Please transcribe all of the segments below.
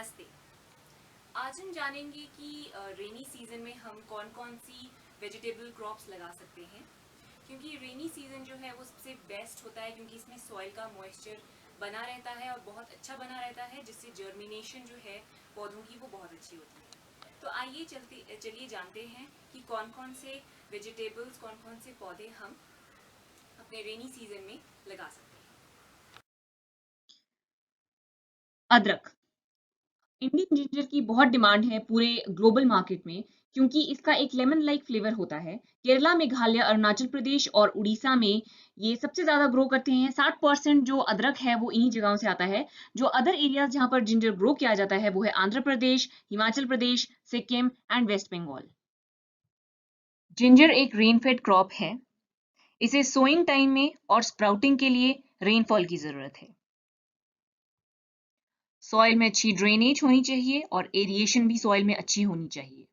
नमस्ते। आज हम जानेंगे कि रेनी सीजन में हम कौन कौन सी वेजिटेबल क्रॉप्स लगा सकते हैं, क्योंकि रेनी सीजन जो है वो सबसे बेस्ट होता है क्योंकि इसमें सॉइल का मॉइस्चर बना रहता है और बहुत अच्छा बना रहता है, जिससे जर्मिनेशन जो है पौधों की वो बहुत अच्छी होती है। तो आइए चलिए जानते हैं कि कौन कौन से वेजिटेबल्स, कौन कौन से पौधे हम अपने रेनी सीजन में लगा सकते हैं। अदरक। इंडियन जिंजर की बहुत डिमांड है पूरे ग्लोबल मार्केट में, क्योंकि इसका एक लेमन लाइक फ्लेवर होता है। केरला, मेघालय, अरुणाचल प्रदेश और उड़ीसा में ये सबसे ज्यादा ग्रो करते हैं। 60% जो अदरक है वो इन्हीं जगहों से आता है। जो अदर एरियाज जहाँ पर जिंजर ग्रो किया जाता है वो है आंध्र प्रदेश, हिमाचल प्रदेश, सिक्किम एंड वेस्ट बंगाल। जिंजर एक रेनफेड क्रॉप है। इसे सोइंग टाइम में और स्प्राउटिंग के लिए रेनफॉल की जरूरत है। सॉइल में अच्छी ड्रेनेज होनी चाहिए और एरिएशन भी सॉइल में अच्छी होनी चाहिए।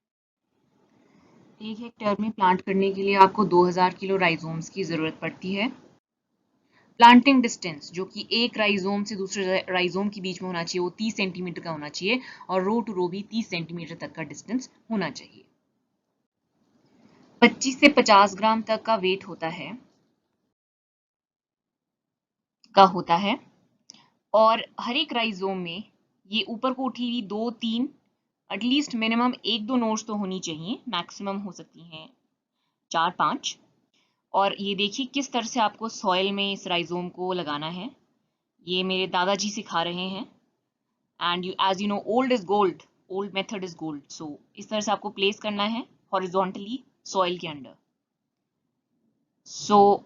1 हेक्टेयर में प्लांट करने के लिए आपको 2000 किलो राइजोम्स की जरूरत पड़ती है। प्लांटिंग डिस्टेंस जो कि एक राइजोम से दूसरे राइजोम के बीच में होना चाहिए वो 30 सेंटीमीटर का होना चाहिए और रो टू रो भी 30 सेंटीमीटर तक का डिस्टेंस होना चाहिए। 25 से 50 ग्राम तक का वेट होता है और हर एक राइजोम में ये ऊपर को उठी हुई 2-3 एटलीस्ट मिनिमम 1-2 नोड्स तो होनी चाहिए, मैक्सिमम हो सकती हैं 4-5। और ये देखिए किस तरह से आपको सॉइल में इस राइजोम को लगाना है। ये मेरे दादाजी सिखा रहे हैं। And you as you know old is gold, old method is gold. So इस तरह से आपको प्लेस करना है हॉरिजॉन्टली सॉइल के अंडर। सो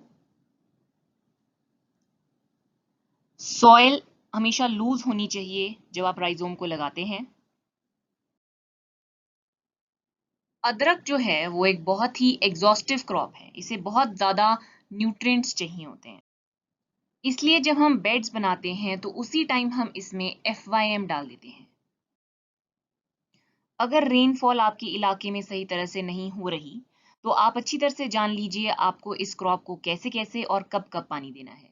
सॉइल हमेशा लूज होनी चाहिए जब आप राइजोम को लगाते हैं। अदरक जो है वो एक बहुत ही एग्जॉस्टिव क्रॉप है। इसे बहुत ज्यादा न्यूट्रिएंट्स चाहिए होते हैं, इसलिए जब हम बेड्स बनाते हैं तो उसी टाइम हम इसमें FYM डाल देते हैं। अगर रेनफॉल आपके इलाके में सही तरह से नहीं हो रही तो आप अच्छी तरह से जान लीजिए आपको इस क्रॉप को कैसे कैसे और कब कब पानी देना है।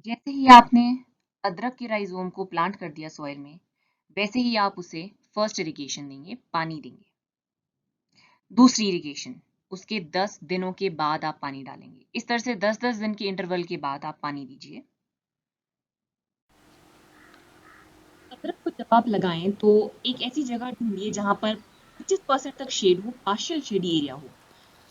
जैसे ही आपने अदरक के राइजोम को प्लांट कर दिया सॉइल में, वैसे ही आप उसे फर्स्ट इरिगेशन देंगे, पानी देंगे। दूसरी इरिगेशन उसके 10 दिनों के बाद आप पानी डालेंगे। इस तरह से 10-10 दिन के इंटरवल के बाद आप पानी दीजिए। अदरक को जब आप लगाएं तो एक ऐसी जगह ढूंढिए जहां पर 25% तक शेड हो, पार्शियल शेडी एरिया हो।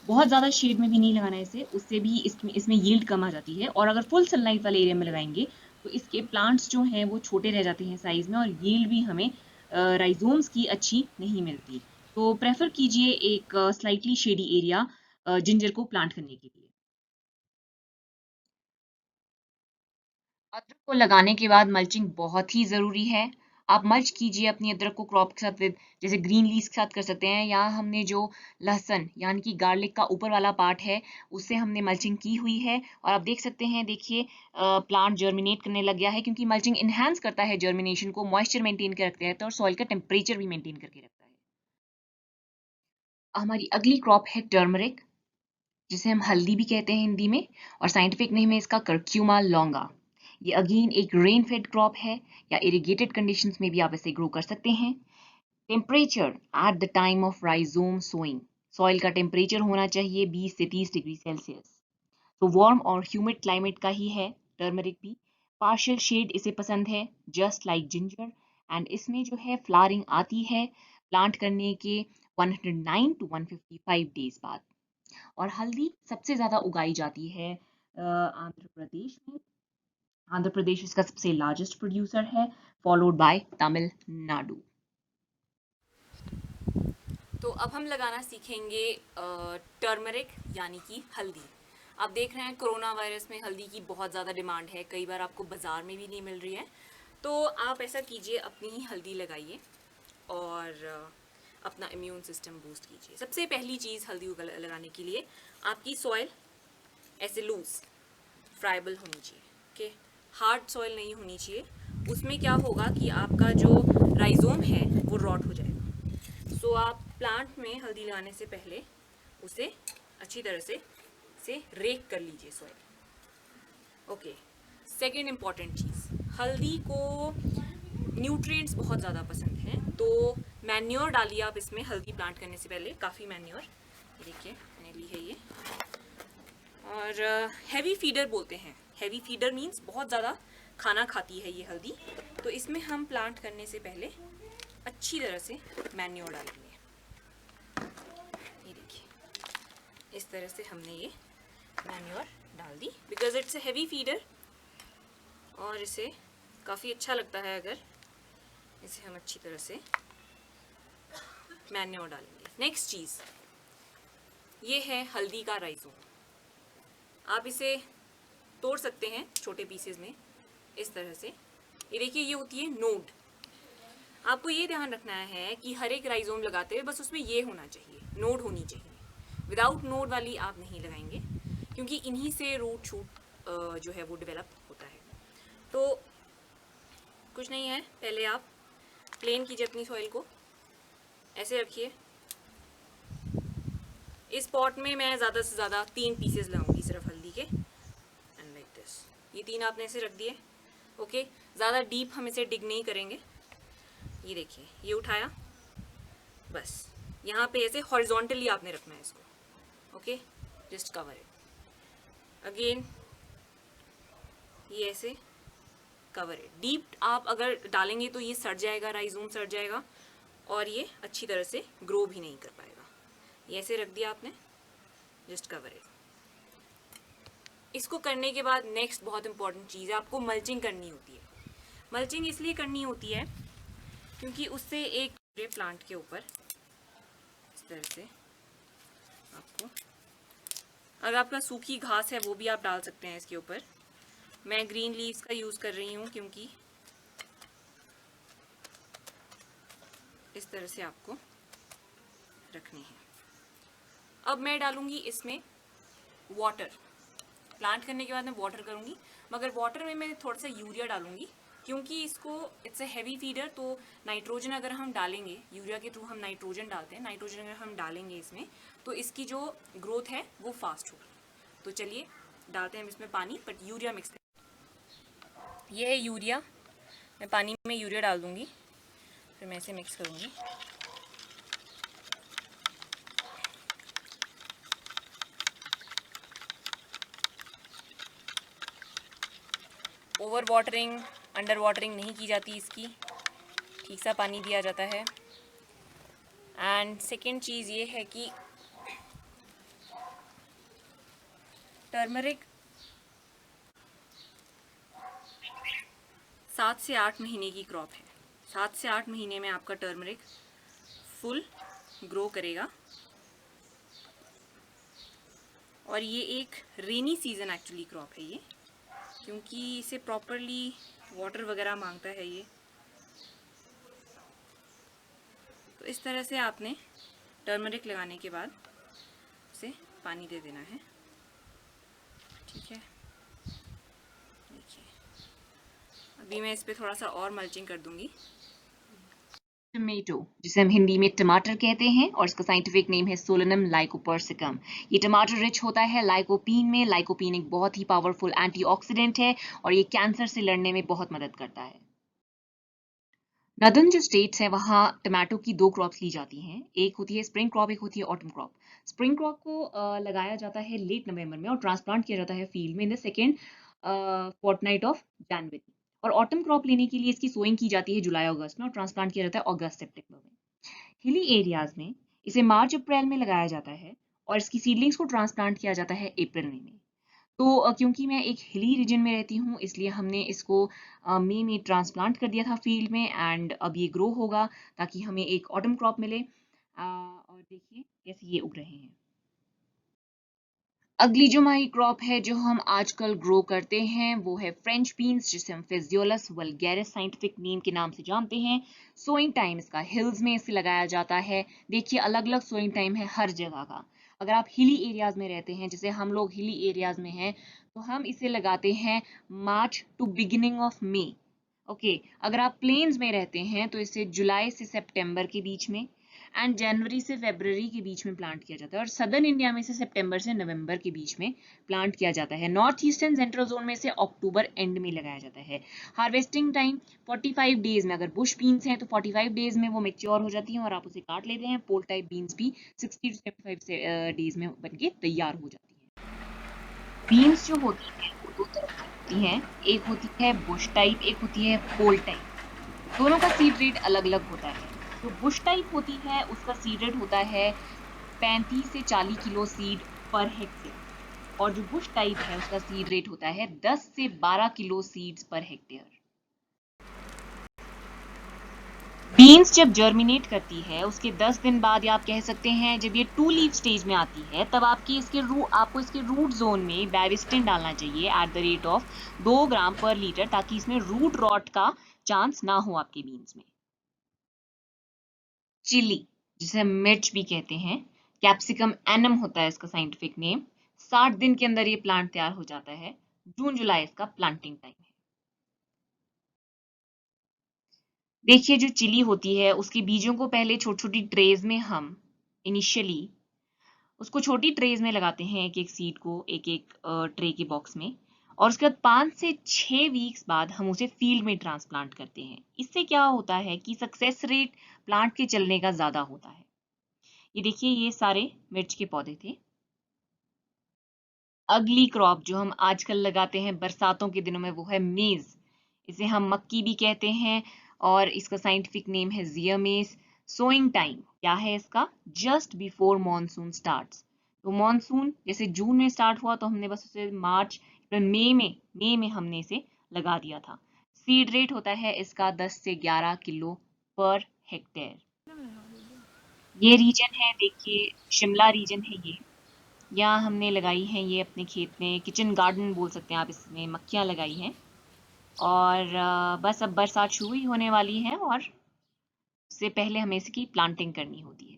बहुत ज्यादा शेड में भी नहीं लगाना है इसे, उससे भी इसमें यील्ड कम आ जाती है। और अगर फुल सनलाइट वाले एरिया में लगाएंगे तो इसके प्लांट्स जो हैं वो छोटे रह जाते हैं साइज में और यील्ड भी हमें राइजोम्स की अच्छी नहीं मिलती। तो प्रेफर कीजिए एक स्लाइटली शेडी एरिया जिंजर को प्लांट करने के लिए। अदरक को लगाने के बाद मल्चिंग बहुत ही ज़रूरी है। आप मल्च कीजिए अपनी अदरक को क्रॉप के साथ, विद जैसे ग्रीन लीव्स के साथ कर सकते हैं। यहाँ हमने जो लहसुन यानी कि गार्लिक का ऊपर वाला पार्ट है उससे हमने मल्चिंग की हुई है और आप देख सकते हैं, देखिए प्लांट जर्मिनेट करने लग गया है, क्योंकि मल्चिंग इन्हांस करता है जर्मिनेशन को, मॉइस्चर मेंटेन कर रखता है और सॉइल का टेम्परेचर भी मेंटेन करके रखता है। हमारी अगली क्रॉप है टर्मरिक, जिसे हम हल्दी भी कहते हैं हिंदी में, और साइंटिफिक नेम है इसका कर्क्यूमा लॉन्गा। ये अगेन एक रेन फेड क्रॉप है या इरिगेटेड कंडीशंस में भी आप इसे ग्रो कर सकते हैं। Temperature at the time of rhizome sowing, soil का टेम्परेचर होना चाहिए 20 से 30 डिग्री सेल्सियस। तो वार्म और ह्यूमिड क्लाइमेट का ही है टर्मरिक भी। पार्शियल शेड इसे पसंद है, जस्ट लाइक जिंजर। एंड इसमें जो है फ्लावरिंग आती है प्लांट करने के 109 to 155 डेज बाद। और हल्दी सबसे ज्यादा उगाई जाती है आंध्र प्रदेश में। आंध्र प्रदेश इसका सबसे लार्जेस्ट प्रोड्यूसर है, फॉलोड बाय तमिलनाडु। तो अब हम लगाना सीखेंगे टर्मरिक यानी कि हल्दी। आप देख रहे हैं कोरोना वायरस में हल्दी की बहुत ज़्यादा डिमांड है, कई बार आपको बाज़ार में भी नहीं मिल रही है। तो आप ऐसा कीजिए, अपनी ही हल्दी लगाइए और अपना इम्यून सिस्टम बूस्ट कीजिए। सबसे पहली चीज़ हल्दी लगाने के लिए आपकी सॉइल ऐसे लूज फ्राइबल होनी चाहिए, ओके। हार्ड सॉइल नहीं होनी चाहिए। उसमें क्या होगा कि आपका जो राइजोम है वो रॉट हो जाएगा। सो आप प्लांट में हल्दी लगाने से पहले उसे अच्छी तरह से रेक कर लीजिए सॉइल, ओके। सेकेंड इम्पॉर्टेंट चीज़, हल्दी को न्यूट्रिएंट्स बहुत ज़्यादा पसंद हैं, तो मैन्योर डालिए आप इसमें हल्दी प्लांट करने से पहले, काफ़ी मैन्योर। देखिए मैंने ली है ये। और हैवी फीडर बोलते हैं, हैवी फीडर मीन्स बहुत ज़्यादा खाना खाती है ये हल्दी, तो इसमें हम प्लांट करने से पहले अच्छी तरह से मैन्योर डालेंगे। ये देखिए इस तरह से हमने ये मैन्योर डाल दी, because it's a heavy feeder और इसे काफ़ी अच्छा लगता है अगर इसे हम अच्छी तरह से मैन्योर डालेंगे। नेक्स्ट चीज़ ये है हल्दी का राइजोम। आप इसे तोड़ सकते हैं छोटे पीसेस में इस तरह से। ये देखिए ये होती है नोड। आपको ये ध्यान रखना है कि हर एक राइजोम लगाते हुए बस उसमें ये होना चाहिए, नोड होनी चाहिए। विदाउट नोड वाली आप नहीं लगाएंगे, क्योंकि इन्हीं से रूट शूट जो है वो डेवलप होता है। तो कुछ नहीं है, पहले आप प्लेन कीजिए अपनी सॉइल को, ऐसे रखिए। इस पॉट में मैं ज़्यादा से ज़्यादा 3 पीसेस लगाऊंगी सिर्फ हल्दी के, एंड लाइक दिस। ये 3 आपने ऐसे रख दिए। ओके, ज़्यादा डीप हम इसे डिग नहीं करेंगे। ये देखिए ये उठाया, बस यहाँ पे ऐसे हॉरिजॉन्टली आपने रखना है इसको। Okay, just cover it again, ये ऐसे कवर इट। डीप आप अगर डालेंगे तो ये सड़ जाएगा, राइजोम सड़ जाएगा और ये अच्छी तरह से ग्रो भी नहीं कर पाएगा। ये ऐसे रख दिया आपने, जस्ट कवर इट। इसको करने के बाद नेक्स्ट बहुत इंपॉर्टेंट चीज़ है, आपको मल्चिंग करनी होती है। मल्चिंग इसलिए करनी होती है क्योंकि उससे एक प्लांट के ऊपर इस तरह से आपको, अगर आपका सूखी घास है वो भी आप डाल सकते हैं इसके ऊपर। मैं ग्रीन लीव्स का यूज़ कर रही हूँ क्योंकि इस तरह से आपको रखनी है। अब मैं डालूंगी इसमें वाटर। प्लांट करने के बाद मैं वाटर करूँगी, मगर वाटर में मैं थोड़ा सा यूरिया डालूंगी क्योंकि इसको इट्स अ हैवी फीडर, तो नाइट्रोजन अगर हम डालेंगे, यूरिया के थ्रू हम नाइट्रोजन डालते हैं, नाइट्रोजन अगर हम डालेंगे इसमें तो इसकी जो ग्रोथ है वो फास्ट होगी। तो चलिए डालते हैं हम इसमें पानी, बट यूरिया मिक्स करें। ये है यूरिया, मैं पानी में यूरिया डाल दूँगी, फिर मैं इसे मिक्स करूँगी। ओवर वाटरिंग, अंडर वाटरिंग नहीं की जाती इसकी, ठीक सा पानी दिया जाता है। एंड सेकेंड चीज़ ये है कि टर्मरिक 7 से 8 महीने की क्रॉप है। 7 से 8 महीने में आपका टर्मरिक फुल ग्रो करेगा। और ये एक रेनी सीज़न एक्चुअली क्रॉप है ये, क्योंकि इसे प्रॉपरली वाटर वगैरह मांगता है ये। तो इस तरह से आपने टर्मरिक लगाने के बाद उसे पानी दे देना है, ठीक है। देखिए अभी मैं इस पर थोड़ा सा और मल्चिंग कर दूंगी। टमेटो, जिसे हम हिंदी में टमाटर कहते हैं और इसका साइंटिफिक नेम है सोलेनम लाइकोपर्सिकम। ये टमाटर रिच होता है लाइकोपीन में। लाइकोपीन एक बहुत ही पावरफुल एंटीऑक्सीडेंट है और ये कैंसर से लड़ने में बहुत मदद करता है। नदर्न जो स्टेट्स हैं वहाँ टमाटो की 2 क्रॉप्स ली जाती हैं। एक होती है स्प्रिंग क्रॉप, एक होती है ऑटम क्रॉप। स्प्रिंग क्रॉप को लगाया जाता है लेट नवंबर में और ट्रांसप्लांट किया जाता है फील्ड में in the second fortnight of January. और ऑटम क्रॉप लेने के लिए इसकी सोइंग की जाती है जुलाई अगस्त में और ट्रांसप्लांट किया जाता है अगस्त सितंबर में। हिली एरियाज में इसे मार्च अप्रैल में लगाया जाता है और इसकी सीडलिंग्स को ट्रांसप्लांट किया जाता है अप्रैल में। तो क्योंकि मैं एक हिली रीजन में रहती हूँ इसलिए हमने इसको मई में ट्रांसप्लांट कर दिया था फील्ड में, एंड अब ये ग्रो होगा ताकि हमें एक ऑटम क्रॉप मिले। और देखिए कैसे ये उग रहे हैं। अगली जो हमारी क्रॉप है जो हम आजकल ग्रो करते हैं वो है फ्रेंच बीन्स, जिसे हम फेजियोलस वल्गैरिस साइंटिफिक नेम के नाम से जानते हैं। सोइंग टाइम इसका हिल्स में इसे लगाया जाता है। देखिए अलग अलग सोइंग टाइम है हर जगह का। अगर आप हिली एरियाज में रहते हैं, जैसे हम लोग हिली एरियाज में हैं, तो हम इसे लगाते हैं March to beginning of May. Okay, अगर आप प्लेन्स में रहते हैं तो इसे जुलाई से सितंबर के बीच में। एंड जनवरी से फरवरी के बीच में प्लांट किया जाता है, और सदर्न इंडिया में से सितंबर से नवंबर के बीच में प्लांट किया जाता है। नॉर्थ ईस्टर्न सेंट्रल जोन में से अक्टूबर एंड में लगाया जाता है। हार्वेस्टिंग टाइम 45 डेज में, अगर बुश बीन्स हैं तो 45 डेज में वो मैच्योर हो जाती हैं और आप उसे काट लेते हैं। पोल टाइप बीन्स भी 60 to 75 डेज में बनके तैयार हो जाती है। बीन्स जो होती है वो दो तरह की होती हैं, एक होती है बुश टाइप, एक होती है पोल टाइप। दोनों का सीड रेट अलग अलग होता है। जो बुश टाइप होती है उसका सीड रेट होता है 35 से 40 किलो सीड पर हेक्टेयर, और जो बुश टाइप है उसका सीड रेट होता है 10 से 12 kilo seeds per hectare. Beans जब जर्मिनेट करती है उसके 10 दिन बाद, या आप कह सकते हैं जब ये 2 लीफ स्टेज में आती है, तब आपको इसके रूट जोन में बैविस्टिन डालना चाहिए एट द रेट ऑफ 2 ग्राम पर लीटर, ताकि इसमें रूट रॉट का चांस ना हो आपके बीन्स में। चिली, जिसे हम मिर्च भी कहते हैं, कैप्सिकम एनम होता है इसका साइंटिफिक नेम, 60 दिन के अंदर ये प्लांट तैयार हो जाता है। जून जुलाई इसका प्लांटिंग टाइम है। देखिए जो चिली होती है उसके बीजों को पहले छोटी छोटी ट्रेज में हम इनिशियली उसको छोटी ट्रेज में लगाते हैं, एक एक सीड को एक एक ट्रे के बॉक्स में, और उसके बाद 5 से 6 वीक्स बाद हम उसे फील्ड में ट्रांसप्लांट करते हैं। इससे क्या होता है कि सक्सेस रेट प्लांट के चलने का ज्यादा होता है। ये देखिए ये सारे मिर्च के पौधे थे। अगली क्रॉप जो हम आजकल लगाते हैं बरसातों के दिनों में वो है मेज। इसे हम मक्की भी कहते हैं और इसका साइंटिफिक नेम है जियामेस। सोइंग टाइम क्या है इसका? Just before monsoon starts. तो मॉनसून जैसे जून में स्टार्ट हुआ तो हमने बस उसे मार्च मई में हमने इसे लगा दिया था। सीड रेट होता है इसका 10 से 11 किलो पर हेक्टेयर। ये रीजन है, देखिए शिमला रीजन है ये। यहाँ हमने लगाई हैं ये अपने खेत में, किचन गार्डन बोल सकते हैं आप, इसमें मक्खियाँ लगाई हैं। और बस अब बरसात शुरू ही होने वाली है और उससे पहले हमें इसकी प्लांटिंग करनी होती है।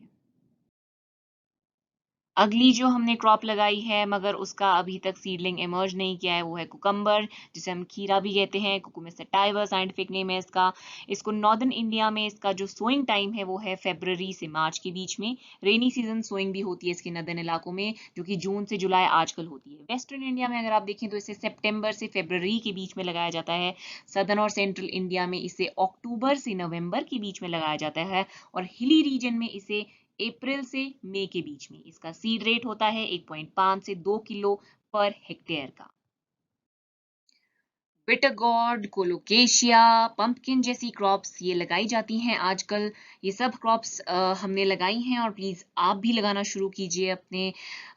अगली जो हमने क्रॉप लगाई है मगर उसका अभी तक सीडलिंग इमर्ज नहीं किया है वो है कुकम्बर, जिसे हम खीरा भी कहते हैं। कुकुमिस सटाइवा साइंटिफिक नेम है इसका। इसको नॉर्दर्न इंडिया में इसका जो सोइंग टाइम है वो है फरवरी से मार्च के बीच में। रेनी सीजन सोइंग भी होती है इसके नदर्न इलाकों में, जो कि जून से जुलाई आजकल होती है। वेस्टर्न इंडिया में अगर आप देखें तो इसे सितंबर से फरवरी के बीच में लगाया जाता है। सदर्न और सेंट्रल इंडिया में इसे अक्टूबर से नवंबर के बीच में लगाया जाता है, और हिली रीजन में इसे अप्रैल से मई के बीच में। इसका सीड रेट होता है 1.5 से 2 किलो पर हेक्टेयर का। बिटर गॉर्ड, कोलोकेशिया, पंपकिन जैसी क्रॉप्स ये लगाई जाती हैं आजकल। ये सब क्रॉप्स हमने लगाई हैं, और प्लीज़ आप भी लगाना शुरू कीजिए अपने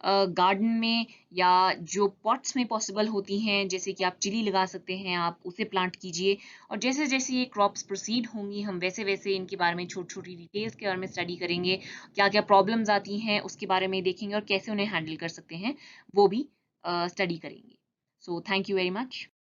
गार्डन में, या जो पॉट्स में पॉसिबल होती हैं, जैसे कि आप चिली लगा सकते हैं, आप उसे प्लांट कीजिए। और जैसे जैसे ये क्रॉप्स प्रोसीड होंगी हम वैसे वैसे इनके बारे में छोटी छोटी डिटेल्स के बारे में स्टडी करेंगे, क्या क्या प्रॉब्लम्स आती हैं उसके बारे में देखेंगे, और कैसे उन्हें हैंडल कर सकते हैं वो भी स्टडी करेंगे। So thank you very much.